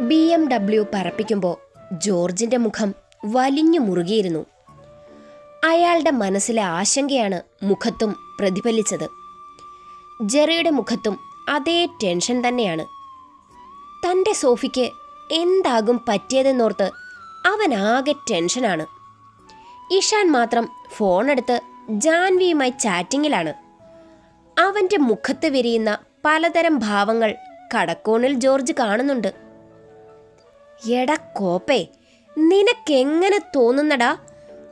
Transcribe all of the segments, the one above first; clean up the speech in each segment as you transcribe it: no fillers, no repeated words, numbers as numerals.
BMW പറപ്പിക്കുമ്പോൾ ജോർജിന്റെ മുഖം വലിഞ്ഞു മുറുകിയിരുന്നു. അയാളുടെ മനസ്സിലെ ആശങ്കയാണ് മുഖത്തും പ്രതിഫലിച്ചത്. ജെറിയുടെ മുഖത്തും അതേ ടെൻഷൻ തന്നെയാണ്. തൻ്റെ സോഫിക്ക് എന്താകും പറ്റിയതെന്നോർത്ത് അവനാകെ ടെൻഷനാണ്. ഇഷാൻ മാത്രം ഫോണെടുത്ത് ജാൻവിയുമായി ചാറ്റിങ്ങിലാണ്. അവൻ്റെ മുഖത്ത് വിരിയുന്ന പലതരം ഭാവങ്ങൾ കടക്കോണിൽ ജോർജ് കാണുന്നുണ്ട്. എടാ കോപ്പേ, നിനക്കെങ്ങനെ തോന്നുന്നടാ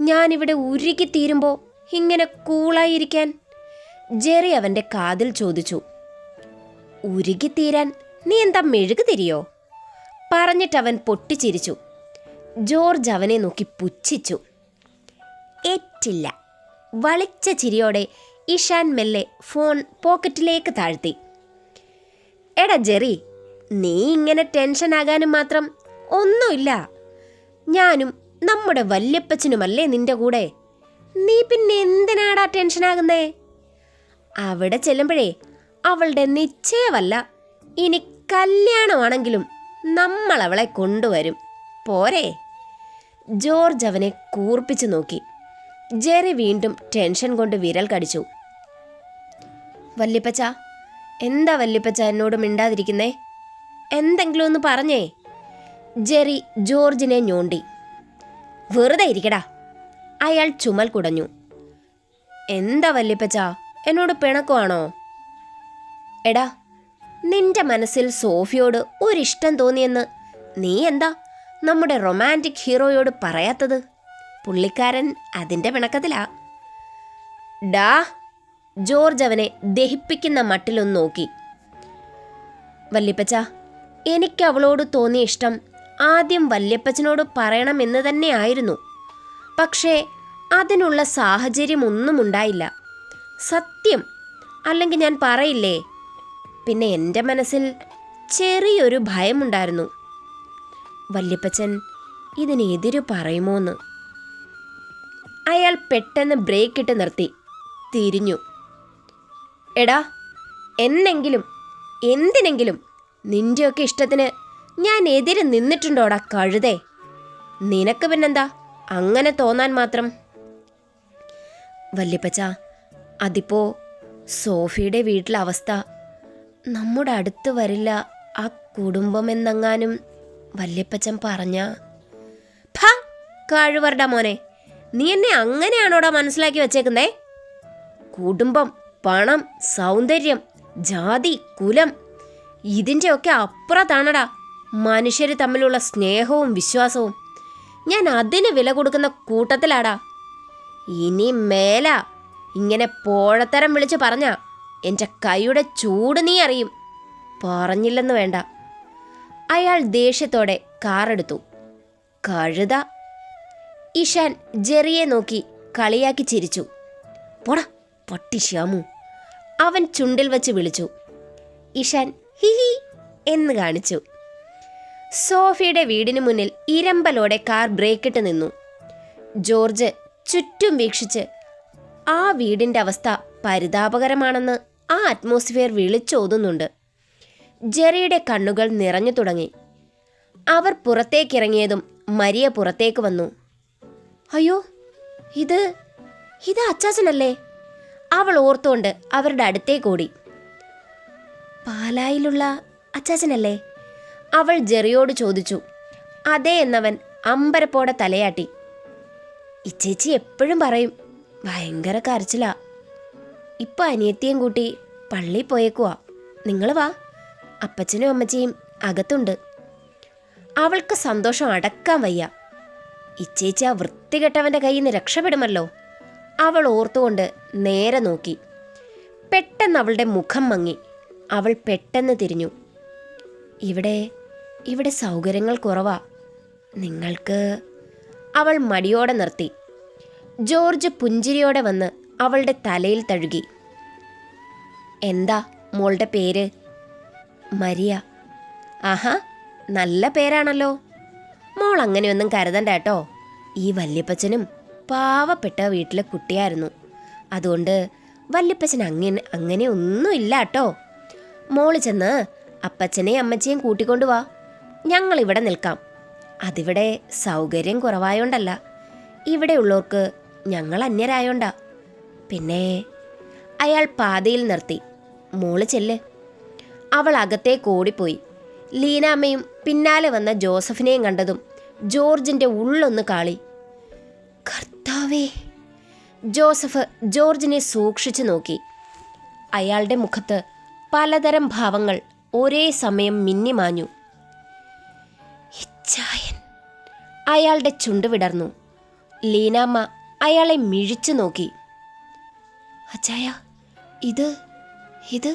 ഞാനിവിടെ ഉരുകിത്തീരുമ്പോൾ ഇങ്ങനെ കൂളായിരിക്കാൻ? ജെറി അവൻ്റെ കാതിൽ ചോദിച്ചു. ഉരുകിത്തീരാൻ നീ എന്താ മെഴുകു തിരിയോ? പറഞ്ഞിട്ടവൻ പൊട്ടിച്ചിരിച്ചു. ജോർജ് അവനെ നോക്കി പുച്ഛിച്ചു. ഏറ്റില്ല. വളിച്ച ചിരിയോടെ ഇഷാൻ മെല്ലെ ഫോൺ പോക്കറ്റിലേക്ക് താഴ്ത്തി. എടാ ജെറി, നീ ഇങ്ങനെ ടെൻഷനാകാനും മാത്രം ഒന്നുമില്ല. ഞാനും നമ്മുടെ വല്യപ്പച്ചനുമല്ലേ നിന്റെ കൂടെ. നീ പിന്നെ എന്തിനാടാ ടെൻഷനാകുന്നേ? അവിടെ ചെല്ലുമ്പോഴേ അവളുടെ നിശ്ചയമല്ല, ഇനി കല്യാണമാണെങ്കിലും നമ്മൾ അവളെ കൊണ്ടുവരും, പോരെ? ജോർജ് അവനെ കൂർപ്പിച്ചു നോക്കി. ജെറി വീണ്ടും ടെൻഷൻ കൊണ്ട് വിരൽ കടിച്ചു. വല്യപ്പച്ച, എന്താ വല്യപ്പച്ച എന്നോട് മിണ്ടാതിരിക്കുന്നേ? എന്തെങ്കിലും ഒന്ന് പറഞ്ഞേ. ജെറി ജോർജിനെ ഞോണ്ടി. വെറുതെ ഇരിക്കടാ. അയാൾ ചുമൽ കുടഞ്ഞു. എന്താ വല്യപ്പച്ച, എന്നോട് പിണക്കുവാണോ? എടാ, നിന്റെ മനസ്സിൽ സോഫിയോട് ഒരിഷ്ടം തോന്നിയെന്ന് നീ എന്താ നമ്മുടെ റൊമാൻറ്റിക് ഹീറോയോട് പറയാത്തത്? പുള്ളിക്കാരൻ അതിൻ്റെ പിണക്കത്തിലാ. ഡാ, ജോർജ് അവനെ ദഹിപ്പിക്കുന്ന മട്ടിലൊന്ന് നോക്കി. വല്യപ്പച്ച, എനിക്ക് അവളോട് തോന്നിയ ഇഷ്ടം ആദ്യം വല്യപ്പച്ചനോട് പറയണമെന്ന് തന്നെയായിരുന്നു. പക്ഷേ അതിനുള്ള സാഹചര്യമൊന്നും ഉണ്ടായില്ല. സത്യം, അല്ലെങ്കിൽ ഞാൻ പറയില്ലേ. പിന്നെ എൻ്റെ മനസ്സിൽ ചെറിയൊരു ഭയമുണ്ടായിരുന്നു, വല്യപ്പച്ചൻ ഇതിനെതിര് പറയുമോന്ന്. അയാൾ പെട്ടെന്ന് ബ്രേക്കിട്ട് നിർത്തി തിരിഞ്ഞു. എടാ, എന്തിനെങ്കിലും നിൻ്റെയൊക്കെ ഇഷ്ടത്തിന് ഞാൻ എതിര് നിന്നിട്ടുണ്ടോടാ കഴുതേ? നിനക്ക് പിന്നെന്താ അങ്ങനെ തോന്നാൻ മാത്രം? വല്യപ്പച്ച, അതിപ്പോ സോഫിയുടെ വീട്ടിലെ അവസ്ഥ നമ്മുടെ അടുത്ത് വരില്ല ആ കുടുംബമെന്നെങ്ങാനും വല്യപ്പച്ചൻ പറഞ്ഞ? ഫ, കഴിവറുടെ മോനെ, നീ എന്നെ അങ്ങനെയാണോടാ മനസ്സിലാക്കി വെച്ചേക്കുന്നേ? കുടുംബം, പണം, സൗന്ദര്യം, ജാതി, കുലം, ഇതിൻ്റെയൊക്കെ അപ്പുറത്താണടാ മനുഷ്യർ തമ്മിലുള്ള സ്നേഹവും വിശ്വാസവും. ഞാൻ അതിന് വില കൊടുക്കുന്ന കൂട്ടത്തിലാടാ. ഇനി മേല ഇങ്ങനെ പോഴത്തരം വിളിച്ച് പറഞ്ഞ എൻ്റെ കൈയുടെ ചൂട് നീ അറിയും. പറഞ്ഞില്ലെന്ന് വേണ്ട. അയാൾ ദേഷ്യത്തോടെ കാറെടുത്തു. കഴുത. ഇഷാൻ ജെറിയെ നോക്കി കളിയാക്കി ചിരിച്ചു. പോടാ പട്ടി ശ്യാമു, അവൻ ചുണ്ടിൽ വച്ച് വിളിച്ചു. ഇഷാൻ ഹിഹി എന്ന് കാണിച്ചു. സോഫിയുടെ വീടിന് മുന്നിൽ ഇരമ്പലോടെ കാർ ബ്രേക്കിട്ട് നിന്നു. ജോർജ് ചുറ്റും വീക്ഷിച്ച് ആ വീടിൻ്റെ അവസ്ഥ പരിതാപകരമാണെന്ന് ആ അറ്റ്മോസ്ഫിയർ വിളിച്ചോതുന്നുണ്ട്. ജെറിയുടെ കണ്ണുകൾ നിറഞ്ഞു തുടങ്ങി. അവർ പുറത്തേക്കിറങ്ങിയതും മരിയ പുറത്തേക്ക് വന്നു. അയ്യോ, ഇത് അച്ചാച്ചനല്ലേ? അവൾ ഓർത്തുകൊണ്ട് അവരുടെ അടുത്തേക്കോടി. പാലായിലുള്ള അച്ചാച്ചനല്ലേ? അവൾ ജെറിയോട് ചോദിച്ചു. അതെ എന്നവൻ അമ്പരപ്പോടെ തലയാട്ടി. ഇച്ചേച്ചി എപ്പോഴും പറയും ഭയങ്കര കരച്ചിലാ. ഇപ്പം അനിയത്തിയും കൂട്ടി പള്ളിയിൽ പോയേക്കുവാ. നിങ്ങൾ വാ, അപ്പച്ചനും അമ്മച്ചിയും അകത്തുണ്ട്. അവൾക്ക് സന്തോഷം അടക്കാൻ വയ്യ. ഇച്ചേച്ചി ആ വൃത്തികെട്ടവൻ്റെ കയ്യിൽ നിന്ന് രക്ഷപ്പെടുമല്ലോ. അവൾ ഓർത്തുകൊണ്ട് നേരെ നോക്കി. പെട്ടെന്ന് അവളുടെ മുഖം മങ്ങി. അവൾ പെട്ടെന്ന് തിരിഞ്ഞു. ഇവിടെ സൗകര്യങ്ങൾ കുറവാ. നിങ്ങൾക്ക്. അവൾ മടിയോടെ നിർത്തി. ജോർജ് പുഞ്ചിരിയോടെ വന്ന് അവളുടെ തലയിൽ തഴുകി. എന്താ മോളുടെ പേര്? മരിയ. ആഹാ, നല്ല പേരാണല്ലോ. മോൾ അങ്ങനെയൊന്നും കരുതണ്ട കേട്ടോ. ഈ വല്യപ്പച്ചനും പാവപ്പെട്ട വീട്ടിലെ കുട്ടിയായിരുന്നു. അതുകൊണ്ട് വല്യപ്പച്ചൻ അങ്ങനെയൊന്നുമില്ല കേട്ടോ. മോള് ചെന്ന് അപ്പച്ചനെയും അമ്മച്ചയും കൂട്ടിക്കൊണ്ടു വാ. ഞങ്ങളിവിടെ നിൽക്കാം. അതിവിടെ സൗകര്യം കുറവായോണ്ടല്ല, ഇവിടെയുള്ളവർക്ക് ഞങ്ങൾ അന്യരായോണ്ടാ. പിന്നെ അയാൾ പാതിയിൽ നിർത്തി. മോള് ചെല്ല്. അവൾ അകത്തേക്ക് ഓടിപ്പോയി. ലീനാമ്മയും പിന്നാലെ വന്ന ജോസഫിനെയും കണ്ടതും ജോർജിൻ്റെ ഉള്ളൊന്ന് കാളി. കർത്താവേ! ജോസഫ് ജോർജിനെ സൂക്ഷിച്ചു നോക്കി. അയാളുടെ മുഖത്ത് പലതരം ഭാവങ്ങൾ ഒരേ സമയം മിന്നിമാഞ്ഞു. ഇച്ചായൻ! അയാളുടെ ചുണ്ട് വിടർന്നു. ലീനാമ്മ അയാളെ മിഴിച്ചു നോക്കി. അച്ചായ, ഇത്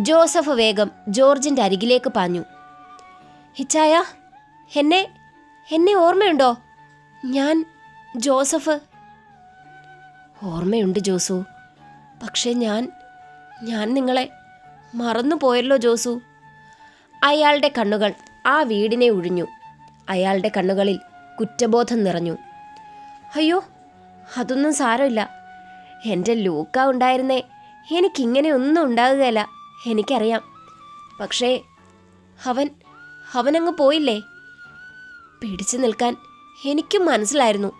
ജോസഫ് വേഗം ജോർജിൻ്റെ അരികിലേക്ക് പാഞ്ഞു. ഇച്ചായ, എന്നെ ഓർമ്മയുണ്ടോ? ഞാൻ ജോസഫ്. ഓർമ്മയുണ്ട് ജോസു, പക്ഷേ ഞാൻ നിങ്ങളെ മറന്നുപോയല്ലോ ജോസു. അയാളുടെ കണ്ണുകൾ ആ വീടിനെ ഉഴിഞ്ഞു. അയാളുടെ കണ്ണുകളിൽ കുറ്റബോധം നിറഞ്ഞു. അയ്യോ, അതൊന്നും സാരമില്ല. എൻ്റെ ലൂക്ക ഉണ്ടായിരുന്നേ എനിക്കിങ്ങനെ ഒന്നും ഉണ്ടാകുകയില്ല, എനിക്കറിയാം. പക്ഷേ അവനങ്ങ് പോയില്ലേ. പിടിച്ചു നിൽക്കാൻ എനിക്കും മനസ്സിലായിരുന്നു.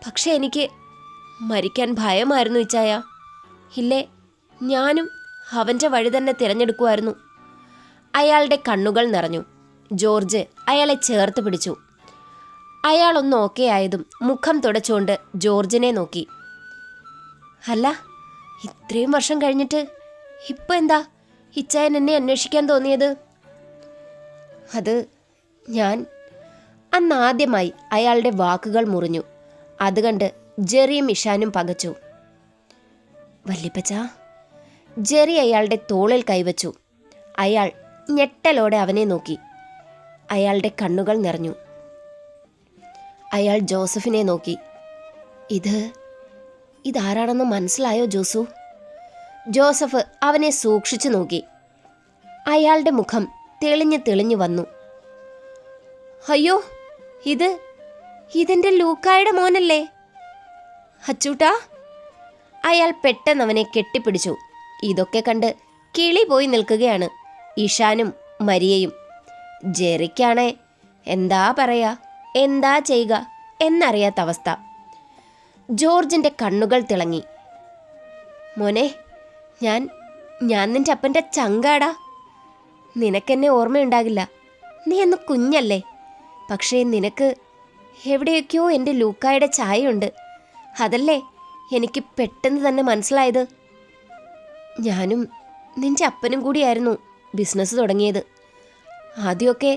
പക്ഷേ എനിക്ക് മരിക്കാൻ ഭയമായിരുന്നു ഇച്ചായ. ഇല്ലേ, ഞാനും അവൻ്റെ വഴി തന്നെ തിരഞ്ഞെടുക്കുമായിരുന്നു. അയാളുടെ കണ്ണുകൾ നിറഞ്ഞു. ജോർജ് അയാളെ ചേർത്ത് പിടിച്ചു. അയാളൊന്ന് ഓക്കെ ആയതും മുഖം തുടച്ചുകൊണ്ട് ജോർജിനെ നോക്കി. അല്ല, ഇത്രയും വർഷം കഴിഞ്ഞിട്ട് ഇപ്പം എന്താ ഇച്ചായൻ എന്നെ അന്വേഷിക്കാൻ തോന്നിയത്? അത് ഞാൻ അന്നാദ്യമായി അയാളുടെ വാക്കുകൾ മുറിഞ്ഞു. അത് കണ്ട് ജെറിയും ഇഷാനും പകച്ചു. വല്യപ്പച്ച. ജെറി അയാളുടെ തോളിൽ കൈവച്ചു. അയാൾ ഞെട്ടലോടെ അവനെ നോക്കി. അയാളുടെ കണ്ണുകൾ നിറഞ്ഞു. അയാൾ ജോസഫിനെ നോക്കി. ഇതാരാണെന്ന് മനസ്സിലായോ ജോസു? ജോസഫ് അവനെ സൂക്ഷിച്ചു നോക്കി. അയാളുടെ മുഖം തെളിഞ്ഞു വന്നു. അയ്യോ, ഇതെൻ്റെ ലൂക്കായുടെ മോനല്ലേ അച്ചൂട്ടാ? അയാൾ പെട്ടെന്ന് അവനെ കെട്ടിപ്പിടിച്ചു. ഇതൊക്കെ കണ്ട് കിളി പോയി നിൽക്കുകയാണ് ഇഷാനും മരിയയും. ജെറിക്കാണേ എന്താ പറയാ, എന്താ ചെയ്യുക എന്നറിയാത്ത അവസ്ഥ. ജോർജിൻ്റെ കണ്ണുകൾ തിളങ്ങി. മോനെ, ഞാൻ നിൻ്റെ അപ്പൻ്റെ ചങ്കാടാ. നിനക്കെന്നെ ഓർമ്മയുണ്ടാകില്ല, നീ അന്ന് കുഞ്ഞല്ലേ. പക്ഷേ നിനക്ക് എവിടെയൊക്കെയോ എൻ്റെ ലൂക്കായുടെ ചായയുണ്ട്. അതല്ലേ എനിക്ക് പെട്ടെന്ന് തന്നെ മനസ്സിലായത്. ഞാനും നിൻ്റെ അപ്പനും കൂടിയായിരുന്നു ബിസിനസ് തുടങ്ങിയത്. ആദ്യമൊക്കെ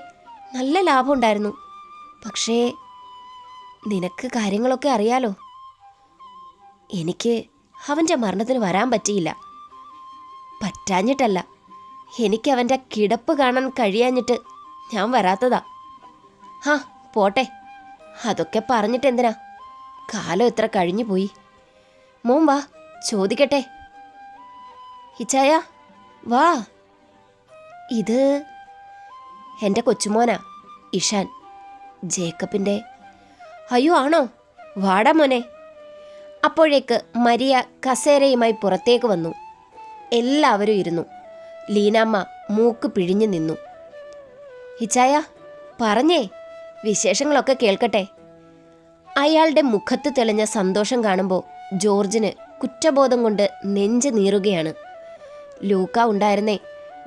നല്ല ലാഭമുണ്ടായിരുന്നു. പക്ഷേ നിനക്ക് കാര്യങ്ങളൊക്കെ അറിയാലോ. എനിക്ക് അവൻ്റെ മരണത്തിന് വരാൻ പറ്റിയില്ല. പറ്റാഞ്ഞിട്ടല്ല, എനിക്ക് അവൻ്റെ കിടപ്പ് കാണാൻ കഴിയാഞ്ഞിട്ട് ഞാൻ വരാത്തതാ. പോട്ടെ, അതൊക്കെ പറഞ്ഞിട്ടെന്തിനാ, കാലം എത്ര കഴിഞ്ഞു പോയി. മോൻ വാ, ചോദിക്കട്ടെ. ഇച്ചായ വാ. ഇത് എൻ്റെ കൊച്ചുമോനാ, ഇഷാൻ, ജേക്കബിൻ്റെ. അയ്യോ ആണോ? വാടാ മോനെ. അപ്പോഴേക്ക് മരിയ കസേരയുമായി പുറത്തേക്ക് വന്നു. എല്ലാവരും ഇരുന്നു. ലീനാമ്മ മൂക്ക് പിഴിഞ്ഞു നിന്നു. ഇച്ചായ പറഞ്ഞേ, വിശേഷങ്ങളൊക്കെ കേൾക്കട്ടെ. അയാളുടെ മുഖത്ത് തെളിഞ്ഞ സന്തോഷം കാണുമ്പോൾ ജോർജിന് കുറ്റബോധം കൊണ്ട് നെഞ്ച് നീറുകയാണ്. ലൂക്ക ഉണ്ടായിരുന്നേ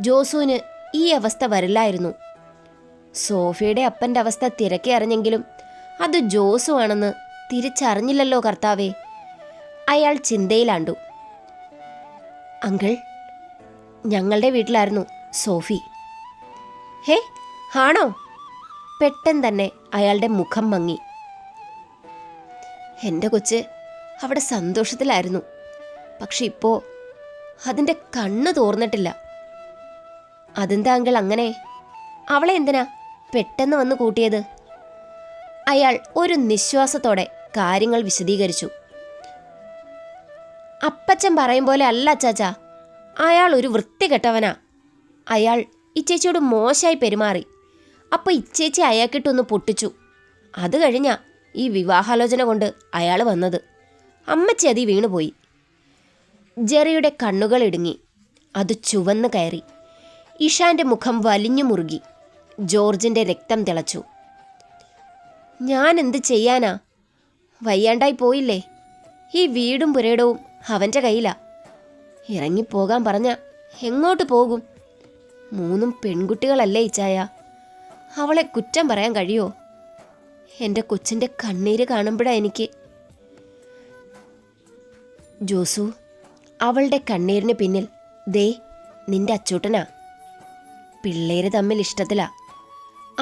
ജോസുവിന് ഈ അവസ്ഥ വരില്ലായിരുന്നു. സോഫിയുടെ അപ്പൻ്റെ അവസ്ഥ തിരക്കി അറിഞ്ഞെങ്കിലും അത് ജോസു ആണെന്ന് തിരിച്ചറിഞ്ഞില്ലല്ലോ കർത്താവേ. അയാൾ ചിന്തയിലാണ്ടു. അങ്കിൾ, ഞങ്ങളുടെ വീട്ടിലായിരുന്നു സോഫി. ഹേ, ആണോ? പെട്ടെന്ന് തന്നെ അയാളുടെ മുഖം മങ്ങി. എൻ്റെ കൊച്ച് അവിടെ സന്തോഷത്തിലായിരുന്നു. പക്ഷെ ഇപ്പോൾ അതിൻ്റെ കണ്ണ് തോർന്നിട്ടില്ല. അതെന്താ അങ്കിൾ അങ്ങനെ? അവളെ എന്തിനാ പെട്ടെന്ന് വന്ന് കൂട്ടിയത്? അയാൾ ഒരു നിശ്വാസത്തോടെ കാര്യങ്ങൾ വിശദീകരിച്ചു. അപ്പച്ചൻ പറയും പോലെ അല്ല അച്ചാച്ചാ, അയാൾ ഒരു വൃത്തികെട്ടവനാ. അയാൾ ഇച്ചേച്ചിയോട് മോശമായി പെരുമാറി. അപ്പോൾ ഇച്ചേച്ചി അയാൾക്കിട്ടൊന്ന് പൊട്ടിച്ചു. അത് കഴിഞ്ഞാ ഈ വിവാഹാലോചന കൊണ്ട് അയാൾ വന്നത്. അമ്മച്ചി അതി വീണുപോയി. ജെറിയുടെ കണ്ണുകൾ ഇടുങ്ങി. അത് ചുവന്ന് കയറി. ഇഷാന്റെ മുഖം വലിഞ്ഞു മുറുകി. ജോർജിന്റെ രക്തം തിളച്ചു. ഞാൻ എന്ത് ചെയ്യാനാ? വയ്യാണ്ടായി പോയില്ലേ? ഈ വീടും പുരയിടവും അവൻ്റെ കയ്യിലാ. ഇറങ്ങിപ്പോകാൻ പറഞ്ഞ എങ്ങോട്ട് പോകും? 3 പെൺകുട്ടികളല്ലേ ഇച്ചായ. അവളെ കുറ്റം പറയാൻ കഴിയോ? എൻ്റെ കൊച്ചിൻ്റെ കണ്ണീര് കാണുമ്പോഴാ എനിക്ക്. ജോസു, അവളുടെ കണ്ണീരിന് പിന്നിൽ ദേ നിന്റെ അച്ചൂട്ടനാ. പിള്ളേര് തമ്മിൽ ഇഷ്ടത്തിലാ.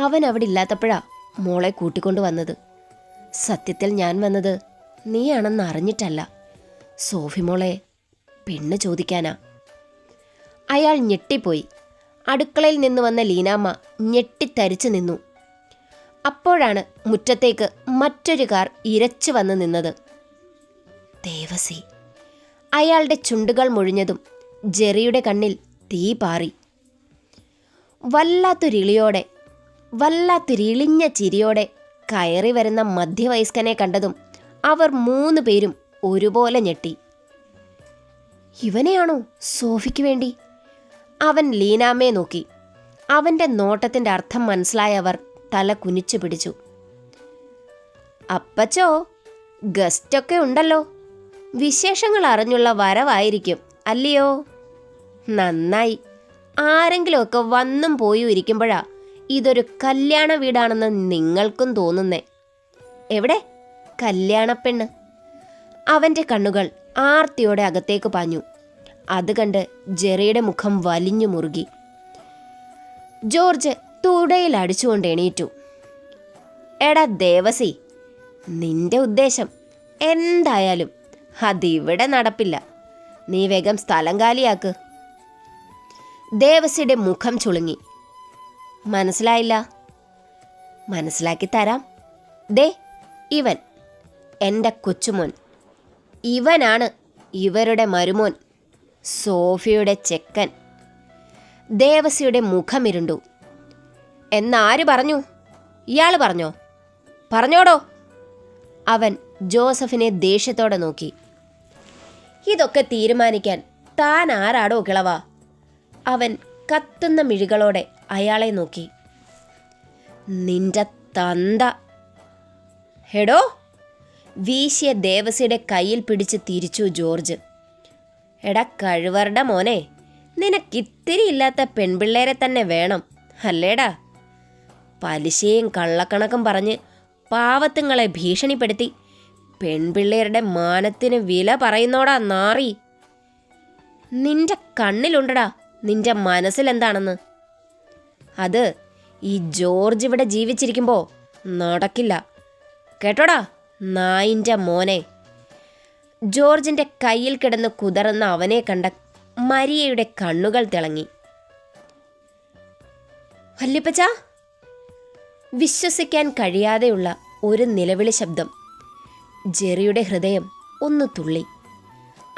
അവൻ അവിടെ ഇല്ലാത്തപ്പോഴാ മോളെ കൂട്ടിക്കൊണ്ടു വന്നത്. സത്യത്തിൽ ഞാൻ വന്നത് നീയാണെന്ന് അറിഞ്ഞിട്ടല്ല, സോഫി മോളെ പെണ്ണ് ചോദിക്കാനാ. അയാൾ ഞെട്ടിപ്പോയി. അടുക്കളയിൽ നിന്ന് വന്ന ലീനാമ്മ ഞെട്ടിത്തരിച്ചു നിന്നു. അപ്പോഴാണ് മുറ്റത്തേക്ക് മറ്റൊരു കാർ ഇരച്ചു വന്ന് നിന്നത്. ദേവസി. അയാളുടെ ചുണ്ടുകൾ മുഴിഞ്ഞതും ജെറിയുടെ കണ്ണിൽ തീ പാറി. വല്ലാത്തൊരിളിഞ്ഞ ചിരിയോടെ കയറി വരുന്ന മധ്യവയസ്കനെ കണ്ടതും അവർ 3 പേരും ഒരുപോലെ ഞെട്ടി. ഇവനെയാണോ സോഫിക്ക് വേണ്ടി? അവൻ ലീനാമ്മയെ നോക്കി. അവൻ്റെ നോട്ടത്തിൻ്റെ അർത്ഥം മനസ്സിലായവർ തല കുനിച്ചു പിടിച്ചു. അപ്പച്ചോ, ഗസ്റ്റൊക്കെ ഉണ്ടല്ലോ. വിശേഷങ്ങൾ അറിഞ്ഞുള്ള വരവായിരിക്കും അല്ലയോ? നന്നായി. ആരെങ്കിലുമൊക്കെ വന്നും പോയും ഇരിക്കുമ്പോഴാ ഇതൊരു കല്യാണ വീടാണെന്ന് നിങ്ങൾക്കും തോന്നുന്നേ. എവിടെ കല്യാണപ്പെണ്ണ്? അവൻ്റെ കണ്ണുകൾ ആർത്തിയോടെ അകത്തേക്ക് പാഞ്ഞു. അത് കണ്ട് ജെറിയുടെ മുഖം വലിഞ്ഞു മുറുകി. ജോർജ് തുടയിൽ അടിച്ചുകൊണ്ട് എണീറ്റു. എടാ ദേവസി, നിന്റെ ഉദ്ദേശം എന്തായാലും അതിവിടെ നടപ്പില്ല. നീ വേഗം സ്ഥലം കാലിയാക്ക്. ദേവസിയുടെ മുഖം ചുളുങ്ങി. മനസ്സിലായില്ല? മനസ്സിലാക്കി തരാം. ദേ ഇവൻ എൻ്റെ കൊച്ചുമോൻ. ഇവനാണ് ഇവരുടെ മരുമോൻ, സോഫിയുടെ ചെക്കൻ. ദേവസിയുടെ മുഖമിരുണ്ടു. എന്നാര് പറഞ്ഞു? ഇയാൾ പറഞ്ഞോ? പറഞ്ഞോടോ. അവൻ ജോസഫിനെ ദേഷ്യത്തോടെ നോക്കി. ഇതൊക്കെ തീരുമാനിക്കാൻ താൻ ആരാടോ കിളവാ? അവൻ കത്തുന്ന മിഴികളോടെ അയാളെ നോക്കി. നിന്റെ തന്ത. ഹെടോ. വീശിയ ദേവസിയുടെ കയ്യിൽ പിടിച്ച് തിരിച്ചു ജോർജ്. എടാ കഴിവറുടെ മോനെ, നിനക്കിത്തിരി ഇല്ലാത്ത പെൺപിള്ളേരെ തന്നെ വേണം അല്ലേടാ? പലിശയും കള്ളക്കണക്കും പറഞ്ഞ് പാവത്തുങ്ങളെ ഭീഷണിപ്പെടുത്തി പെൺപിള്ളേരുടെ മാനത്തിന് വില പറയുന്നോടാ നാറി. നിന്റെ കണ്ണിലുണ്ടടാ നിന്റെ മനസ്സിലെന്താണെന്ന്. അത് ഈ ജോർജ് ഇവിടെ ജീവിച്ചിരിക്കുമ്പോൾ നടക്കില്ല കേട്ടോടാ നായിൻ്റെ മോനെ. ജോർജിൻ്റെ കയ്യിൽ കിടന്ന് കുതറുന്ന അവനെ കണ്ട മരിയയുടെ കണ്ണുകൾ തിളങ്ങി. വല്യപ്പച്ചാ. വിശ്വസിക്കാൻ കഴിയാതെയുള്ള ഒരു നിലവിളി ശബ്ദം. ജെറിയുടെ ഹൃദയം ഒന്ന് തുള്ളി.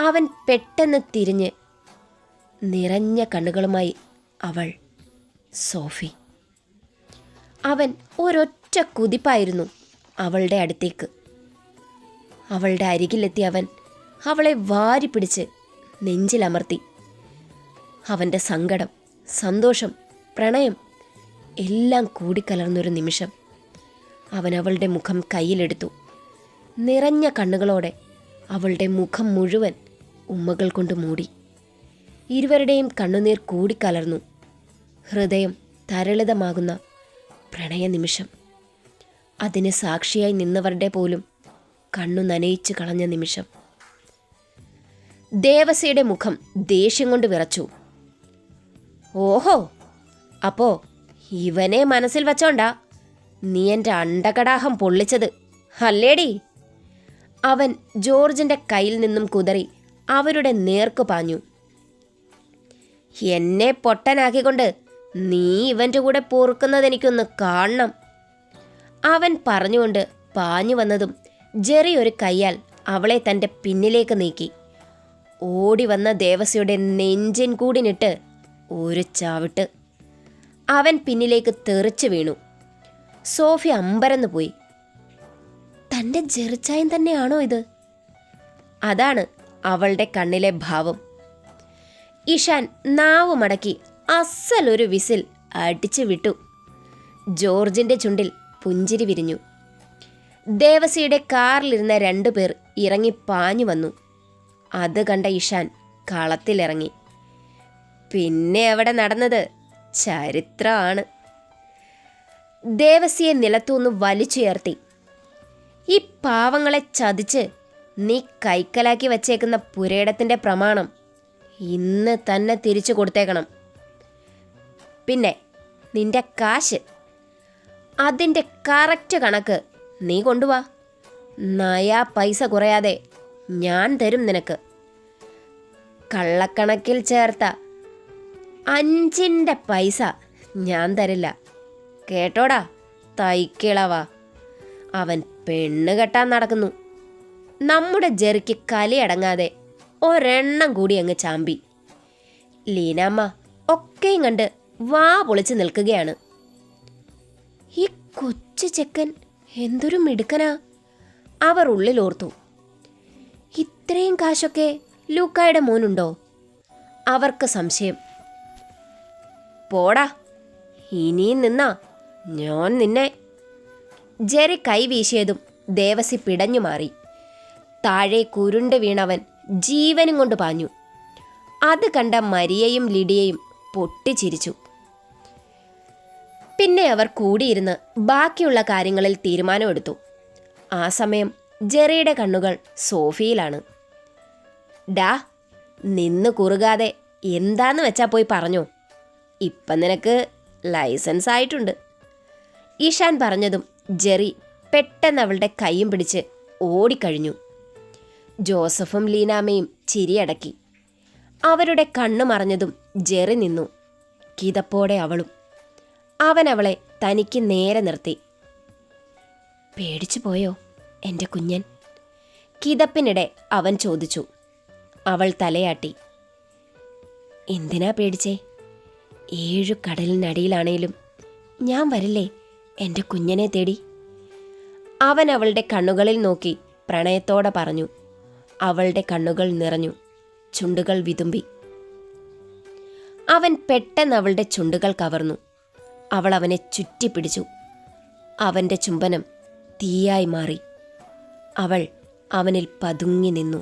അവൻ പെട്ടെന്ന് തിരിഞ്ഞ് നിറഞ്ഞ കണ്ണുകളുമായി അവൾ സോഫി. അവൻ ഒരൊറ്റ കുതിപ്പായിരുന്നു അവളുടെ അടുത്തേക്ക്. അവളുടെ അരികിലെത്തി അവൻ അവളെ വാരി പിടിച്ച് നെഞ്ചിലമർത്തി. അവൻ്റെ സങ്കടം, സന്തോഷം, പ്രണയം എല്ലാം കൂടിക്കലർന്നൊരു നിമിഷം. അവൻ അവളുടെ മുഖം കയ്യിലെടുത്തു. നിറഞ്ഞ കണ്ണുകളോടെ അവളുടെ മുഖം മുഴുവൻ ഉമ്മകൾ കൊണ്ട് മൂടി. ഇരുവരുടെയും കണ്ണുനീർ കൂടിക്കലർന്നു. ഹൃദയം തരളിതമാകുന്ന പ്രണയ നിമിഷം. അതിന് സാക്ഷിയായി നിന്നവരുടെ പോലും കണ്ണു നനയിച്ചു കളഞ്ഞ നിമിഷം. ദേവസയുടെ മുഖം ദേഷ്യം കൊണ്ട് വിറച്ചു. ഓഹോ, അപ്പോ ഇവനെ മനസ്സിൽ വച്ചോണ്ടാ നീ എൻ്റെ അണ്ടകടാഹം പൊള്ളിച്ചത് അല്ലേടി? അവൻ ജോർജിൻ്റെ കയ്യിൽ നിന്നും കുതറി അവരുടെ നേർക്ക് പാഞ്ഞു. എന്നെ പൊട്ടനാക്കിക്കൊണ്ട് നീ ഇവൻ്റെ കൂടെ പൊറുക്കുന്നതെനിക്കൊന്ന് കാണണം. അവൻ പറഞ്ഞുകൊണ്ട് പാഞ്ഞു വന്നതും ജെറി ഒരു കയ്യാൽ അവളെ തൻ്റെ പിന്നിലേക്ക് നീക്കി. ഓടി വന്ന ദേവസയുടെ നെഞ്ചിൻ കൂടിനിട്ട് ഒരു ചവിട്ട്. അവൻ പിന്നിലേക്ക് തെറിച്ചു വീണു. സോഫി അമ്പരന്ന് പോയി. തൻ്റെ ജെറിച്ചായൻ തന്നെയാണോ ഇത്? അതാണ് അവളുടെ കണ്ണിലെ ഭാവം. ഇഷാൻ നാവ് മടക്കി അസലൊരു വിസിൽ അടിച്ചു വിട്ടു. ജോർജിൻ്റെ ചുണ്ടിൽ പുഞ്ചിരി വിരിഞ്ഞു. ദേവസിയുടെ കാറിലിരുന്ന 2 പേർ ഇറങ്ങി പാഞ്ഞു വന്നു. അത് കണ്ട ഇഷാൻ കളത്തിലിറങ്ങി. പിന്നെ അവിടെ നടന്നത് ചരിത്രമാണ്. ദേവസിയെ നിലത്തുനിന്ന് വലിച്ചുയർത്തി. ഈ പാവങ്ങളെ ചതിച്ച് നീ കൈക്കലാക്കി വച്ചേക്കുന്ന പുരയിടത്തിൻ്റെ പ്രമാണം ഇന്ന് തന്നെ തിരിച്ചു കൊടുത്തേക്കണം. പിന്നെ നിന്റെ കാശ്, അതിൻ്റെ കറക്റ്റ് കണക്ക് നീ കൊണ്ടുവാ. നയാ പൈസ കുറയാതെ ഞാൻ തരും നിനക്ക്. കള്ളക്കണക്കിൽ ചേർത്ത 5ൻ്റെ പൈസ ഞാൻ തരില്ല. കേട്ടോടാ തൈക്കിളവാ. അവൻ പെണ്ണ് കെട്ടാൻ നടക്കുന്നു. നമ്മുടെ ജെറിക്ക് കലിയടങ്ങാതെ ഒരെണ്ണം കൂടി അങ്ങ് ചാമ്പി. ലീനാമ്മ ഒക്കെയും കണ്ട് വാ പൊളിച്ച് നിൽക്കുകയാണ്. ഈ കൊച്ചു ചെക്കൻ എന്തൊരു മിടുക്കനാ, അവർ ഉള്ളിലോർത്തു. ഇത്രയും കാശൊക്കെ ലൂക്കായുടെ മോനുണ്ടോ? അവർക്ക് സംശയം. പോടാ, ഇനിയും നിന്നാ ഞാൻ നിന്നെ. ജെറി കൈവീശിയതും ദേവസി പിടഞ്ഞു മാറി. താഴെ കുരുണ്ട് വീണവൻ ജീവനും കൊണ്ട് പാഞ്ഞു. അത് കണ്ട മരിയയും ലിഡിയയും പൊട്ടിച്ചിരിച്ചു. പിന്നെ അവർ കൂടിയിരുന്ന് ബാക്കിയുള്ള കാര്യങ്ങളിൽ തീരുമാനമെടുത്തു. ആ സമയം ജെറിയുടെ കണ്ണുകൾ സോഫിയിലാണ്. ഡാ, നിന്ന് കുറുകാതെ എന്താന്ന് വെച്ചാ പോയി പറഞ്ഞോ. ഇപ്പം നിനക്ക് ലൈസൻസ് ആയിട്ടുണ്ട്. ഈശാൻ പറഞ്ഞതും ജെറി പെട്ടെന്ന് അവളുടെ കൈയും പിടിച്ച് ഓടിക്കഴിഞ്ഞു. ജോസഫും ലീനാമ്മയും ചിരിയടക്കി. അവരുടെ കണ്ണു മറഞ്ഞതും ജെറി നിന്നു. കിതപ്പോടെ അവളും. അവൻ അവളെ തനിക്ക് നേരെ നിർത്തി. പേടിച്ചു പോയോ എൻ്റെ കുഞ്ഞൻ? കിതപ്പിനിടെ അവൻ ചോദിച്ചു. അവൾ തലയാട്ടി. എന്തിനാ പേടിച്ചേ? 7 കടലിനടിയിലാണേലും ഞാൻ വരില്ലേ എൻ്റെ കുഞ്ഞനെ തേടി? അവൻ അവളുടെ കണ്ണുകളിൽ നോക്കി പ്രണയത്തോടെ പറഞ്ഞു. അവളുടെ കണ്ണുകൾ നിറഞ്ഞു, ചുണ്ടുകൾ വിതുമ്പി. അവൻ പെട്ടെന്ന് അവളുടെ ചുണ്ടുകൾ കവർന്നു. അവൾ അവനെ ചുറ്റിപ്പിടിച്ചു. അവൻ്റെ ചുംബനം തീയായി മാറി. അവൾ അവനിൽ പതുങ്ങി നിന്നു.